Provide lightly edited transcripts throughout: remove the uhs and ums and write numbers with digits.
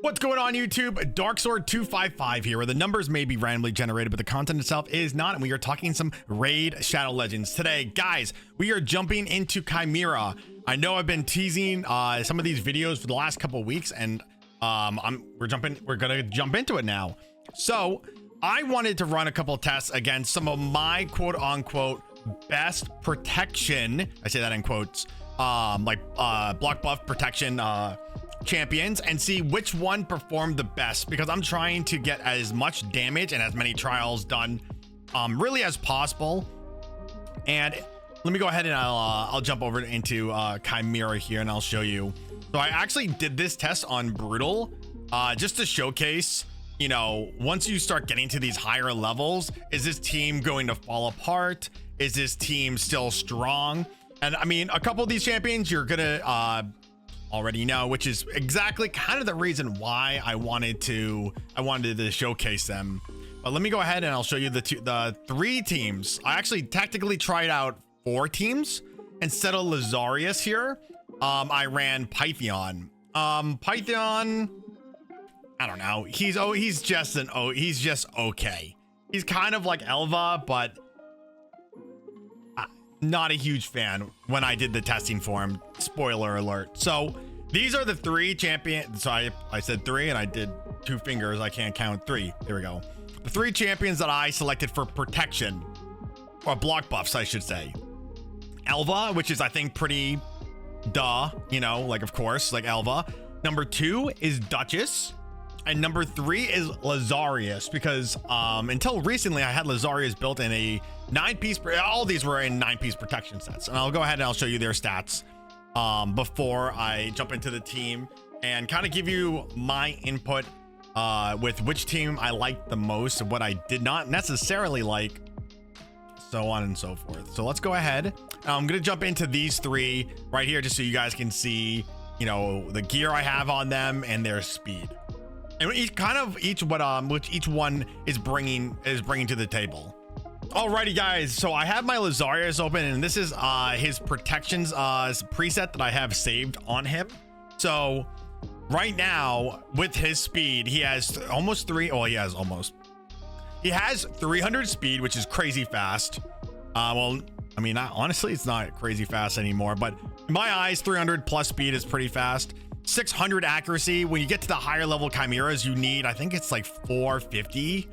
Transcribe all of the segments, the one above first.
What's going on YouTube? Darksword255 here, where the numbers may be randomly generated, but the content itself is not, and we are talking some Raid Shadow Legends. Today, guys, we are jumping into Chimera. I know I've been teasing some of these videos for the last couple of weeks, and we're gonna jump into it now. So, I wanted to run a couple of tests against some of my quote-unquote best protection, I say that in quotes, block buff protection champions, and see which one performed the best, because I'm trying to get as much damage and as many trials done really as possible. And let me go ahead and I'll jump over into Chimera here, and I'll show you. So I actually did this test on brutal just to showcase, you know, once you start getting to these higher levels, is this team going to fall apart? Is this team still strong? And I mean, a couple of these champions you're gonna already know, which is exactly kind of the reason why I wanted to showcase them. But let me go ahead and I'll show you the three teams. I actually tactically tried out 4 teams instead of Lazarius here. I ran Pythion. Pythion, I don't know. He's just okay. He's kind of like Elva, but not a huge fan when I did the testing for him. Spoiler alert. So these are the 3 champions. So I said 3 and I did 2 fingers. I can't count 3. There we go. The 3 champions that I selected for protection, or block buffs, I should say. Elva, which is I think pretty duh, you know, like of course, like Elva. Number 2 is Duchess. And number 3 is Lazarius, because until recently I had Lazarius built in a 9-piece, all these were in 9-piece protection sets. And I'll go ahead and I'll show you their stats before I jump into the team and kind of give you my input with which team I liked the most and what I did not necessarily like, so on and so forth. So let's go ahead. I'm going to jump into these 3 right here just so you guys can see, you know, the gear I have on them and their speed. And which each one is bringing to the table. Alrighty, guys. So I have my Lazarius open, and this is his protections preset that I have saved on him. So right now with his speed, he has almost 300 speed, which is crazy fast. Well, I mean, honestly, it's not crazy fast anymore, but in my eyes, 300 plus speed is pretty fast. 600 accuracy. When you get to the higher level chimeras, you need, I think it's like 450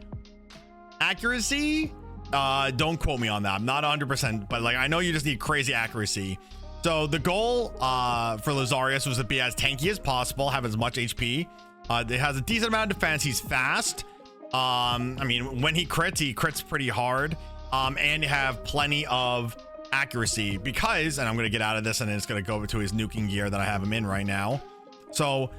accuracy. Don't quote me on that. I'm not 100%, but like I know you just need crazy accuracy. So the goal for Lazarius was to be as tanky as possible, have as much HP. It has a decent amount of defense. He's fast. I mean, when he crits pretty hard. And have plenty of accuracy, because, and I'm going to get out of this and it's going to go to his nuking gear that I have him in right now. So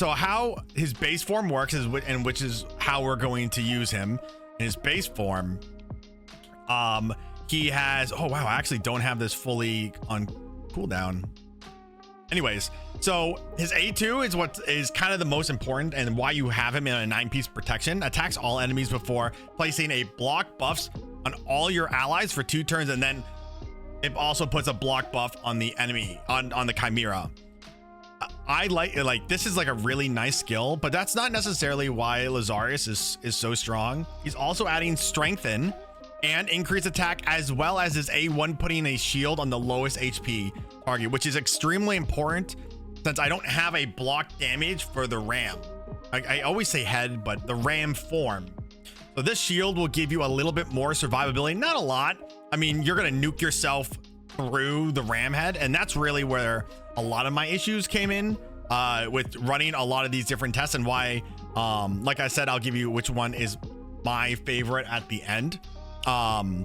how his base form works is, and which is how we're going to use him in his base form. He has, oh wow, I actually don't have this fully on cooldown. Anyways, so his A2 is what is kind of the most important, and why you have him in a 9-piece protection. Attacks all enemies before placing a block buffs on all your allies for 2 turns, and then it also puts a block buff on the enemy on the Chimera. I like this is like a really nice skill, but that's not necessarily why Lazarius is so strong. He's also adding strengthen and increase attack, as well as his A1 putting a shield on the lowest HP target, which is extremely important since I don't have a block damage for the ram. I always say head, but the ram form. So this shield will give you a little bit more survivability, not a lot. I mean, you're gonna nuke yourself through the ram head, and that's really where a lot of my issues came in with running a lot of these different tests, and why like I said, I'll give you which one is my favorite at the end. So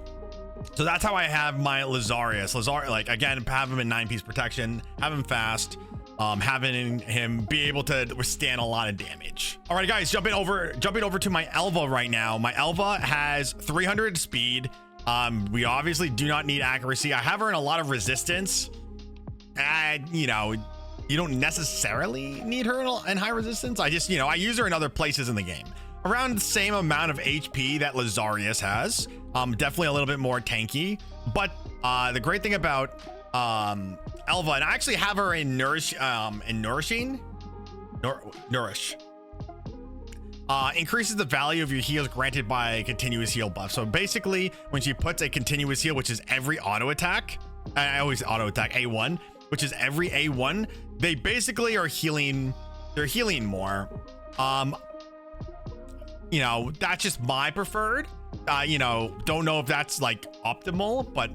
that's how I have my Lazarius. Like again, have him in 9-piece protection, have him fast, having him be able to withstand a lot of damage. All right, guys, jumping over to my Elva right now. My Elva has 300 speed. We obviously do not need accuracy. I have her in a lot of resistance. You know, you don't necessarily need her in high resistance. I just, you know, I use her in other places in the game. Around the same amount of HP that Lazarius has. Definitely a little bit more tanky. But the great thing about Elva, and I actually have her in Nourish. increases the value of your heals granted by a continuous heal buff. So basically, when she puts a continuous heal, which is every auto attack, I always auto attack A1, which is every A1, they basically are healing. They're healing more. You know, that's just my preferred. You know, don't know if that's like optimal, but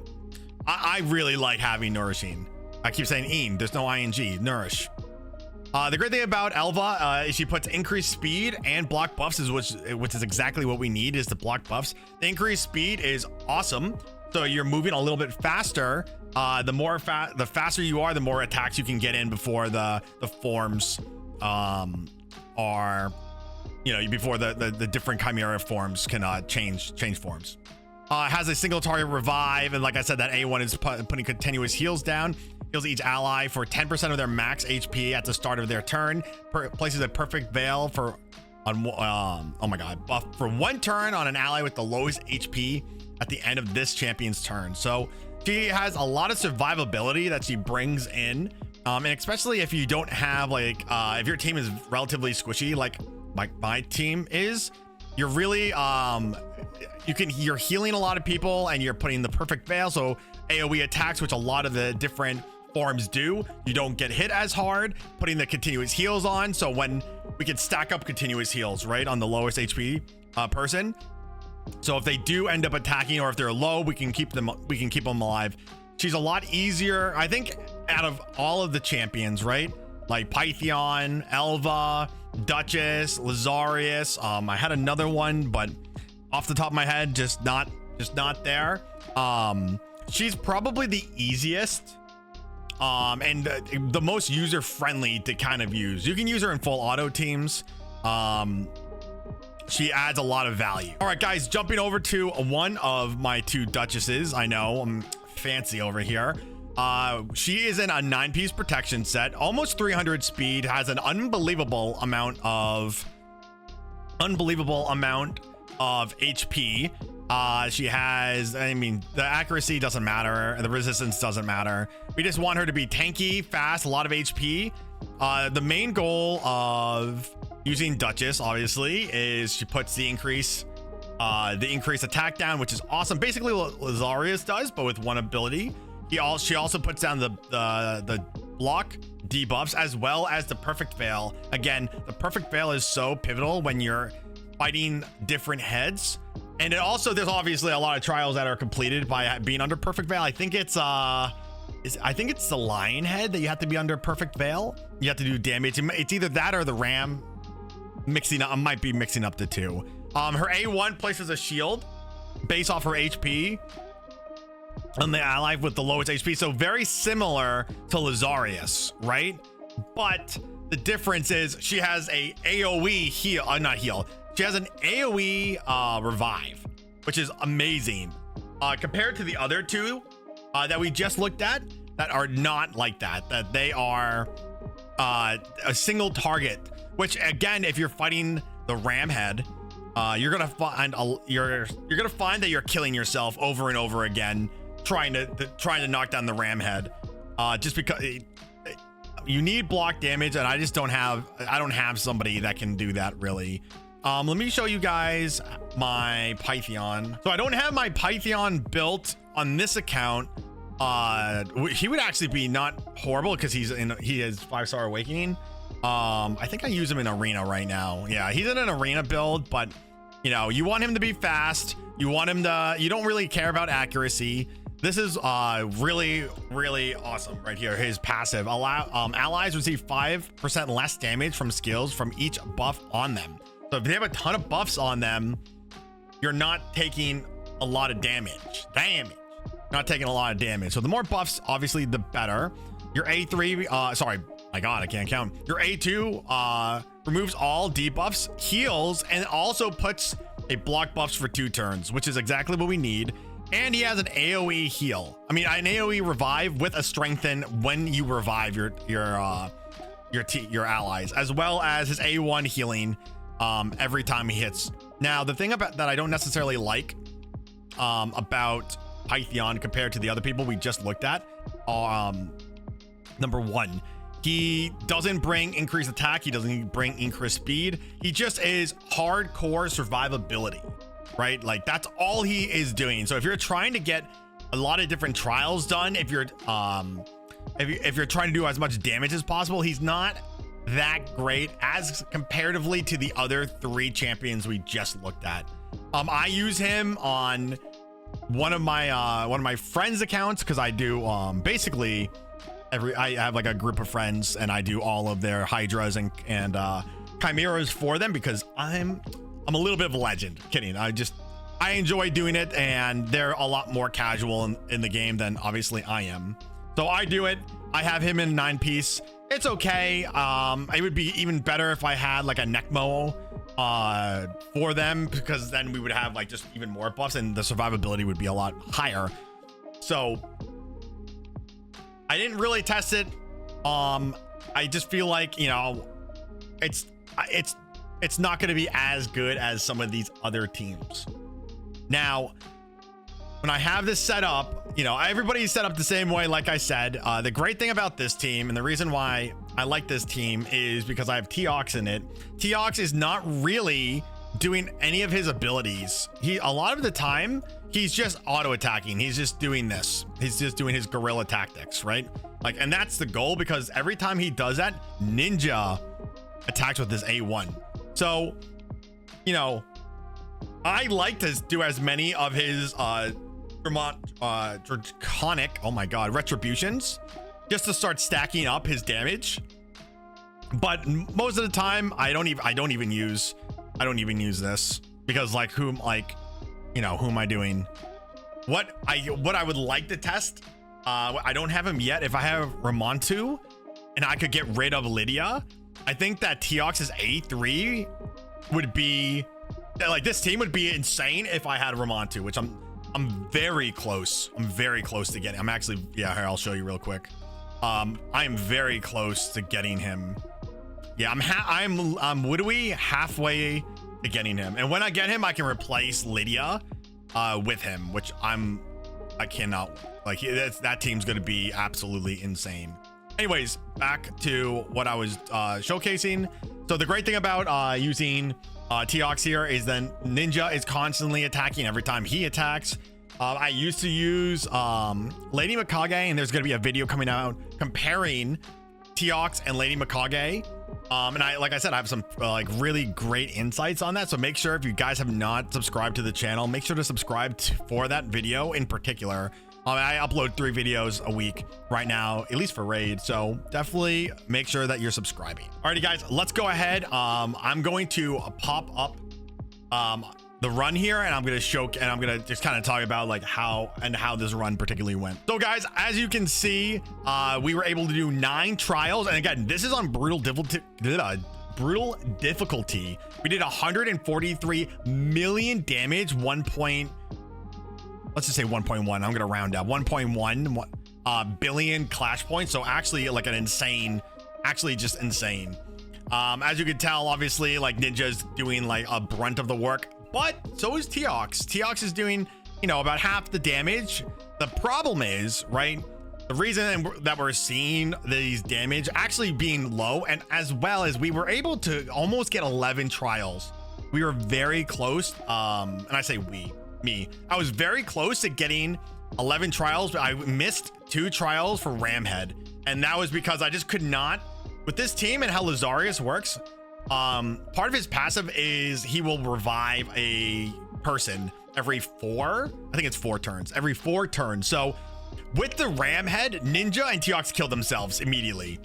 I really like having nourishing. I keep saying "een." There's no ing. Nourish. The great thing about Elva is she puts increased speed and block buffs, which is exactly what we need, is the block buffs. The increased speed is awesome. So you're moving a little bit faster. The faster you are, the more attacks you can get in before the forms are, you know, before the different Chimera forms can change forms. Has a single target revive, and like I said, that A1 is putting continuous heals down. Heals each ally for 10% of their max HP at the start of their turn. Places a perfect veil oh my god, buff for 1 turn on an ally with the lowest HP at the end of this champion's turn. So she has a lot of survivability that she brings in, and especially if you don't have like if your team is relatively squishy, like my team is, you're really you're healing a lot of people and you're putting the perfect veil, so AoE attacks, which a lot of the different forms do, you don't get hit as hard, putting the continuous heals on. So when we can stack up continuous heals right on the lowest HP person, so if they do end up attacking, or if they're low, we can keep them alive. She's a lot easier, I think, out of all of the champions, right? Like Pythion, Elva, Duchess, Lazarius. I had another one, but off the top of my head, just not there. She's probably the easiest and the most user friendly to kind of use. You can use her in full auto teams. She adds a lot of value. All right, guys, jumping over to one of my 2 Duchesses. I know I'm fancy over here. She is in a 9-piece protection set, almost 300 speed, has an unbelievable amount of HP. She has, I mean, the accuracy doesn't matter, the resistance doesn't matter. We just want her to be tanky, fast, a lot of HP. The main goal of using Duchess, obviously, is she puts the increased attack down, which is awesome. Basically what Lazarius does, but with one ability. She also puts down the block debuffs as well as the perfect veil. Again, the perfect veil is so pivotal when you're fighting different heads. And it also, there's obviously a lot of trials that are completed by being under perfect veil. I think it's the lion head that you have to be under perfect veil. You have to do damage. It's either that or the ram. I might be mixing up the two. Her A1 places a shield based off her HP on the ally with the lowest HP. So very similar to Lazarius, right? But the difference is she has a AoE heal, not heal. She has an AoE revive, which is amazing compared to the other 2 that we just looked at that are not like that. That they are a single target. Which again, if you're fighting the ram head, you're gonna find that you're killing yourself over and over again trying to knock down the ram head, just because you need block damage, and I don't have somebody that can do that really. Let me show you guys my Pythion. So I don't have my Pythion built on this account. He would actually be not horrible because he has 5-star awakening. I think I use him in arena right now. Yeah, he's in an arena build, but you know, you want him to be fast. You don't really care about accuracy. This is really awesome right here. His passive allies receive 5% less damage from skills from each buff on them. So if they have a ton of buffs on them, you're not taking a lot of damage. Not taking a lot of damage. So the more buffs, obviously, the better. Your A3, sorry, my God, I can't count. Your A2 removes all debuffs, heals, and also puts a block buffs for 2 turns, which is exactly what we need. And he has an AoE heal. I mean, an AoE revive with a strengthen when you revive your allies, as well as his A1 healing every time he hits. Now, the thing about that I don't necessarily like about Pythion compared to the other people we just looked at, number 1, He doesn't bring increased attack. He doesn't bring increased speed. He just is hardcore survivability, right? Like that's all he is doing. So if you're trying to get a lot of different trials done, if you're trying to do as much damage as possible, he's not that great as comparatively to the other 3 champions we just looked at. I use him on one of my friends' accounts because I do basically I have like a group of friends and I do all of their hydras and chimeras for them because I'm a little bit of a legend. Kidding. I enjoy doing it, and they're a lot more casual in the game than obviously I am. So I do it. I have him in 9-piece. It's okay. It would be even better if I had like a Necmo for them, because then we would have like just even more buffs and the survivability would be a lot higher. So I didn't really test it. I just feel like, you know, it's not going to be as good as some of these other teams. Now, when I have this set up, you know, everybody's set up the same way. Like I said, the great thing about this team and the reason why I like this team is because I have Teox in it. Teox is not really doing any of his abilities. A lot of the time, he's just auto attacking. He's just doing this. He's just doing his guerrilla tactics, right? Like, and that's the goal, because every time he does that, Ninja attacks with his A1. So, you know, I like to do as many of his draconic, oh my god, retributions, just to start stacking up his damage. But most of the time, I don't even use this, because like who am I doing? What I would like to test, I don't have him yet. If I have Ramontu and I could get rid of Lydia, I think that Teox's A3 would be like, this team would be insane if I had Ramontu, which I'm very close. I'm very close to getting. I'm actually, yeah, here, I'll show you real quick. I am very close to getting him. Yeah, I'm literally halfway to getting him. And when I get him, I can replace Lydia with him, which I cannot, like, that team's going to be absolutely insane. Anyways, back to what I was showcasing. So the great thing about using Teox here is then Ninja is constantly attacking every time he attacks. I used to use Lady Mikage, and there's going to be a video coming out comparing Teox and Lady Mikage. And like I said, I have some like really great insights on that. So make sure, if you guys have not subscribed to the channel, make sure to subscribe for that video in particular. I upload 3 videos a week right now, at least for raid. So definitely make sure that you're subscribing. Alrighty, guys, let's go ahead. I'm going to pop up the run here, and I'm going to just kind of talk about like how this run particularly went. So guys, as you can see, we were able to do 9 trials. And again, this is on brutal difficulty. We did 143 million damage, let's just say 1.1. I'm going to round up 1.1 billion clash points. So actually like just insane. As you can tell, obviously, like, Ninja's doing like a brunt of the work, but so is Teox. Teox is doing, you know, about half the damage. The problem is, right, the reason that we're seeing these damage actually being low, and as well as we were able to almost get 11 trials. We were very close. And I say I was very close to getting 11 trials, but I missed 2 trials for Ramhead. And that was because I just could not, with this team and how Lazarius works, part of his passive is he will revive a person every 4 turns, every 4 turns. So with the Ramhead, Ninja and Teox kill themselves immediately.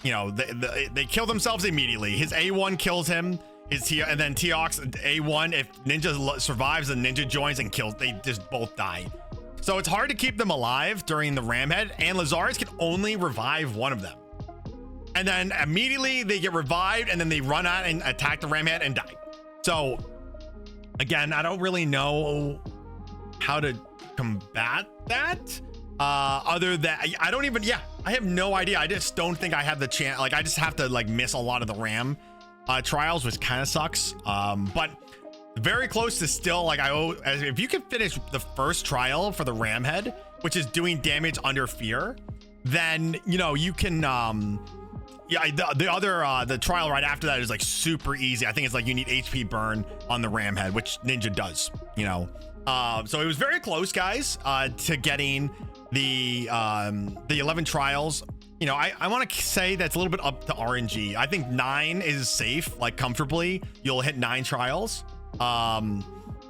You know, they kill themselves immediately. His A1 kills him. And then Teox A1, if Ninja survives, and Ninja joins and kills, they just both die. So it's hard to keep them alive during the Ramhead, and Lazarius can only revive one of them. And then immediately they get revived, and then they run out and attack the Ramhead and die. So again, I don't really know how to combat that. Other than I have no idea. I just don't think I have the chance. Like, I just have to like miss a lot of the Ram trials, which kind of sucks. But very close to still, like, if you can finish the first trial for the Ramhead, which is doing damage under fear, then, you know, you can yeah, the other the trial right after that is like super easy. I think it's like you need HP burn on the ram head, which Ninja does, you know. So it was very close, guys, to getting the 11 trials. You know, I want to say that's a little bit up to RNG. I think 9 is safe, like comfortably. You'll hit 9 trials.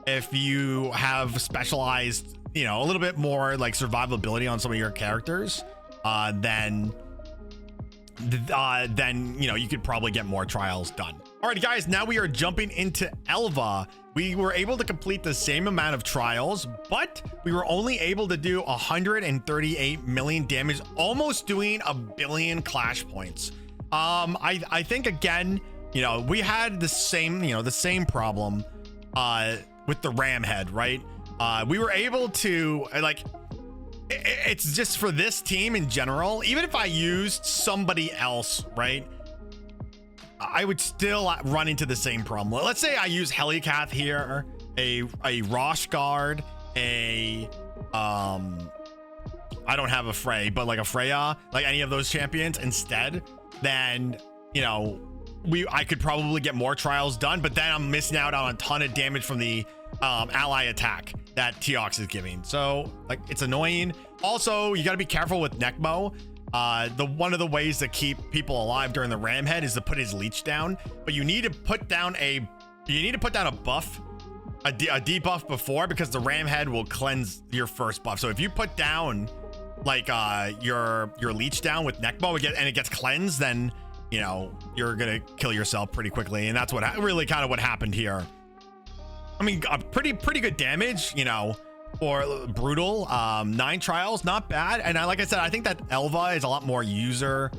If you have specialized, you know, a little bit more like survivability on some of your characters, then you know, you could probably get more trials done. All right, guys, now we are jumping into Elva. We were able to complete the same amount of trials, but we were only able to do 138 million damage, almost doing 1 billion clash points. I think, again, you know, we had the same problem with the ram head, right? We were able to, like, it's just for this team in general, even if I used somebody else, right, I would still run into the same problem. Let's say I use Helicath here, a Rosh Guard, I don't have a Frey, but like a Freya, like any of those champions instead, then, you know, I could probably get more trials done, but then I'm missing out on a ton of damage from the ally attack that Teox is giving. So, like, it's annoying. Also, you got to be careful with Necmo. One of the ways to keep people alive during the ram head is to put his leech down, but you need to put down a buff, a debuff before, because the ram head will cleanse your first buff. So if you put down like your leech down with Necmo and it gets cleansed, then, you know, you're gonna kill yourself pretty quickly, and that's what really kind of what happened here. I mean, pretty good damage, you know, for brutal. 9 trials, not bad. And like I said, I think that Elva is a lot more user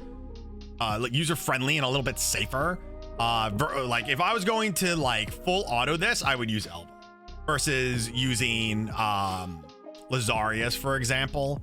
friendly and a little bit safer. Like if I was going to like full auto this, I would use Elva versus using Lazarius, for example,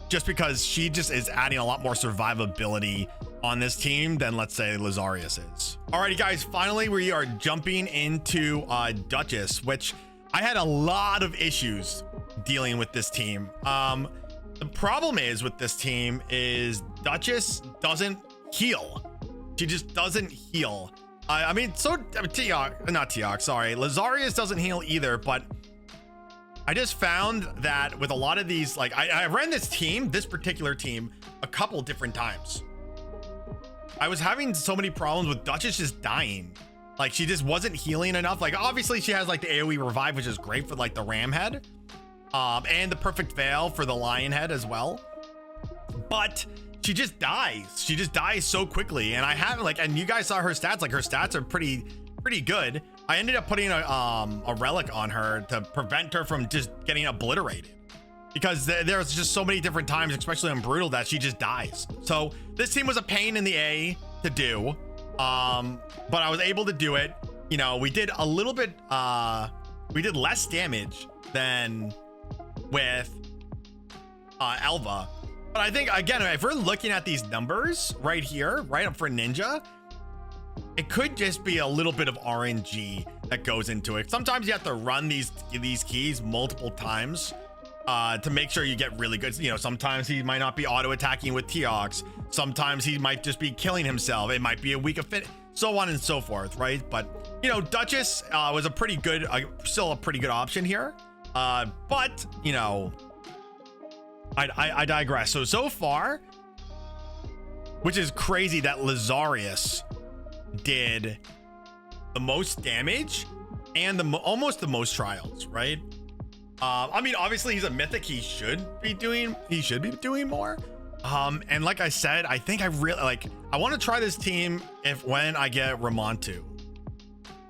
just because she just is adding a lot more survivability on this team than, let's say, Lazarius is. Alrighty, guys, finally we are jumping into Duchess, which I had a lot of issues dealing with this team. The problem is with this team is Duchess doesn't heal. She just doesn't heal. I mean, so Lazarius doesn't heal either, but I just found that with a lot of these, like I ran this particular team a couple different times. I was having so many problems with Duchess just dying. Like, she just wasn't healing enough. Like, obviously she has like the AoE revive, which is great for like the ram head, and the perfect veil for the lion head as well. But she just dies. She just dies so quickly. And I have like, and you guys saw her stats. Like, her stats are pretty good. I ended up putting a relic on her to prevent her from just getting obliterated, because there's just so many different times, especially on brutal, that she just dies. So this team was a pain in the A to do, but I was able to do it. You know, we did a little bit, we did less damage than with Elva. But I think, again, if we're looking at these numbers right here, right up for Ninja, it could just be a little bit of RNG that goes into it. Sometimes you have to run these keys multiple times to make sure you get really good. You know, sometimes he might not be auto attacking with Teox. Sometimes he might just be killing himself. It might be a weak fit, so on and so forth, right? But, you know, Duchess was a pretty good, still a pretty good option here. But, you know, I digress. So far, which is crazy that Lazarius did the most damage and almost the most trials, right? I mean, obviously he's a mythic. He should be doing more. And like I said, I think I want to try this team when I get Ramontu.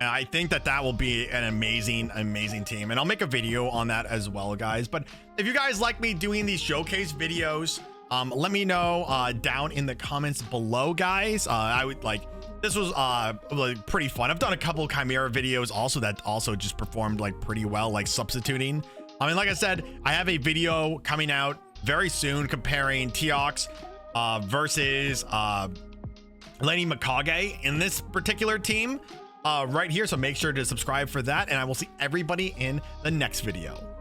And I think that will be an amazing team. And I'll make a video on that as well, guys. But if you guys like me doing these showcase videos, let me know down in the comments below, guys. I would like, this was like pretty fun. I've done a couple of Chimera videos also that also just performed like pretty well, like substituting. I mean, like I said, I have a video coming out very soon comparing Teox versus Lenny Mikage in this particular team right here. So make sure to subscribe for that, and I will see everybody in the next video.